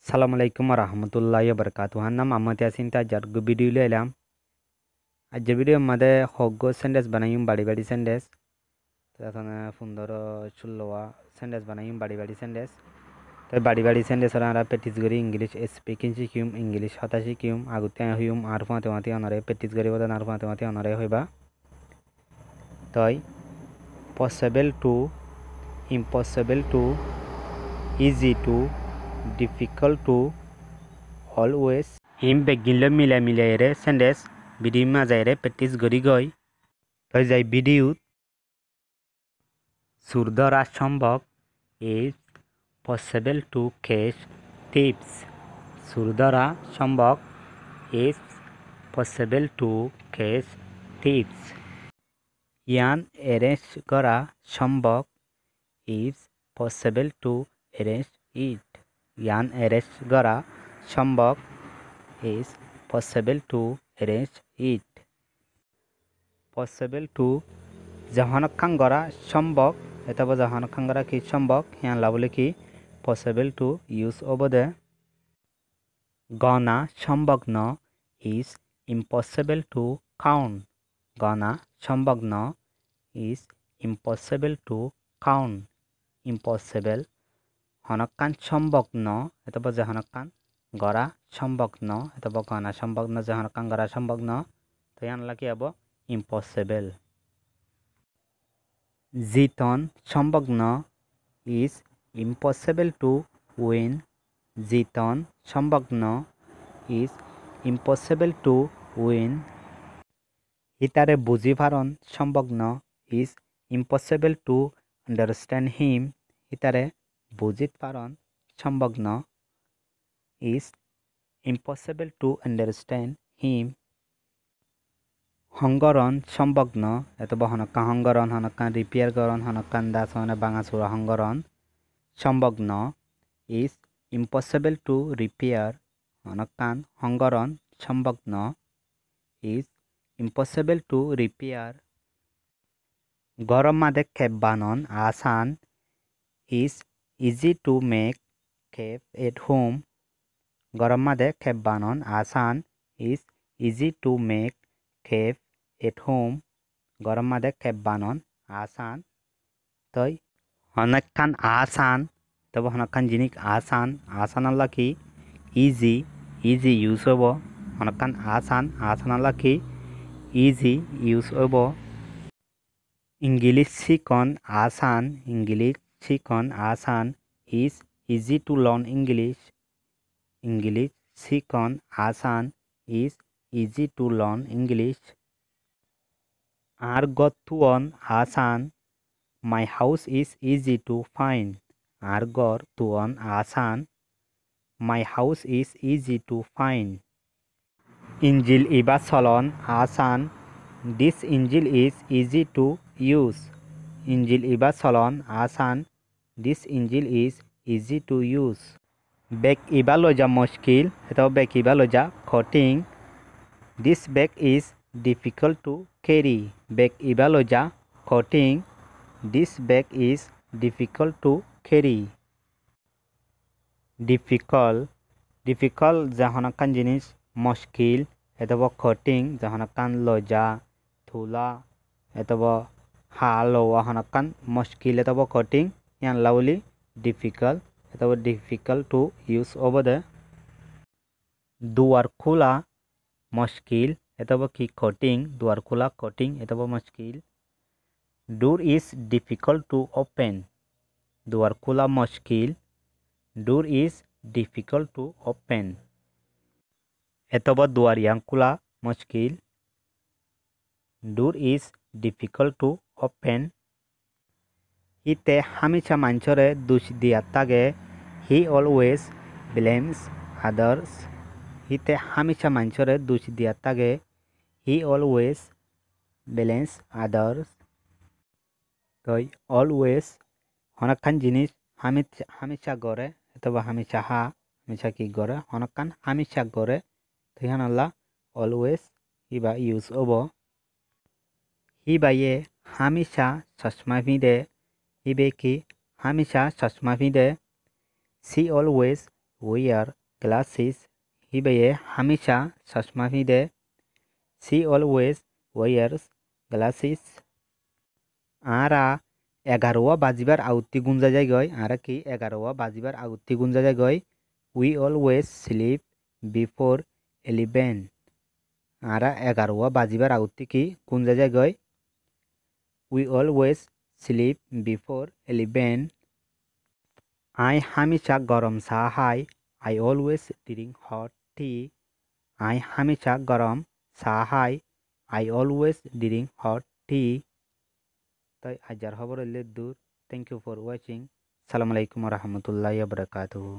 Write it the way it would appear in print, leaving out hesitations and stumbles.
Assalamualaikum warahmatullahi wabarakatuh. Hanna Muhammad Yasin Tajar video lelam. Ajar video made hoggo sendes banayum badi sendes. Tathana fundoro chullowa sendes banayum badi sendes. Tay badi sendes ara practice gori English speaking sikium English hota sikium agute huyum arfate mate onare practice gori bodan arfate mate onare hoiba. Tay possible to, impossible to, easy to, difficult to, always him begin mile ere sendes video mazaire practice gori goi toy jai video surdara সম্ভব is possible to catch tips surdara সম্ভব is possible to catch tips Ian arrange করা সম্ভব is possible to arrange it Ian arrange করা সম্ভব is possible to arrange it possible to jahanakkan gora সম্ভব etaba jahanakkan gora ki সম্ভব yan labule ki possible to use over the gana সম্ভগ্ন is impossible to count gana সম্ভগ্ন is impossible to count impossible hanakkan সম্ভগ্ন etaba jahanakkan gora সম্ভগ্ন etaba gana সম্ভগ্ন jahanakkan gora সম্ভগ্ন to yan laki abo impossible Jitan সম্ভগ্ন is impossible to win Jitan সম্ভগ্ন is impossible to win হিতারে বুঝি পারন সম্ভগ্ন is impossible to understand him হিতারে বুঝিত পারন সম্ভগ্ন is impossible to understand him হংগরণ সম্ভগ্ন এতবা হনকা হংগরণ হনকা রিপেয়ার করণ হনকান দাসনে বাঙাসুরা হংগরণ সম্ভগ্ন is impossible to repair হনকান হংগরণ সম্ভগ্ন is impossible to repair গরম মাদে খেপ বানন আসান is easy to make খেপ at home গরম মাদে খেপ বানন আসান is easy to make খেপ at home গরম মাদে খেপ বানন আসান তই অনেকখান আসান তবে অনেকখান জিনিস আসান আসান আল্লাহ কি ইজি ইউজ হব অনেকখান আসান আল্লাহ কি ইজি ইউজ হব ইংলিশ শিকন আসান ইংলিশ শিকন আসান is easy to learn English English শিকন আসান is easy to learn English are গতুন Asan my house is easy to find আর গর তুন আসান my house is easy to find ইঞ্জিল ইবা চলন আসান this engine is easy to use ইঞ্জিল ইবা চলন আসান this engine is easy to use বেগ ইবা লজা মুশকিল এটা বেগ ইবা লজা কঠিন This bag is difficult to carry. Bag ibaloja cutting. This bag is difficult to carry. Difficult jahanakan jinis mushkil etaba cutting jahanakan loja thula etaba halo wahanakan mushkil etaba cutting yan lawli difficult etaba difficult to use over the duar khula मुश्किल एतबा की cutting दुआर खुला cutting एतबा मुश्किल door is difficult to open दुआर खुला मुश्किल door is difficult to open एतबा दुआर यांग खुला मुश्किल door is difficult to open इते हमेशा मानचरे दोष दिया तागे ही ऑलवेज ब्लेम्स अदर्स हिते हमेशा मानचरे दोष दिया तागे ही ऑलवेज ब्लेम्स अदर्स तो ऑलवेज हनकान जिनिस हमेशा गरे अथवा हमेशा की गरे हनकान हमेशा गरे तो हनला ऑलवेज हिबा यूज ओबो हिबाये हमेशा चश्मा पिंदे हिबे की हमेशा चश्मा पिंदे सी always wear glasses hibaye hamisha chashma pide she always wears glasses ara 11 বাজিবার আউতি Gunja জায়গায় আরা কি 11 বাজিবার আউতি গুঞ্জা জায়গায় we always sleep before 11 আরা 11 বাজিবার আউতি কি গুঞ্জা জায়গায় we always sleep before 11 I hamisha garam cha hai I always drink hot tea I hamisha garam cha hai I always drink hot tea তাই আজার খবর হইলে দূর থ্যাংক ইউ ফর ওয়াচিং আসসালামু আলাইকুম ওয়া রাহমাতুল্লাহি ওয়া বারাকাতুহু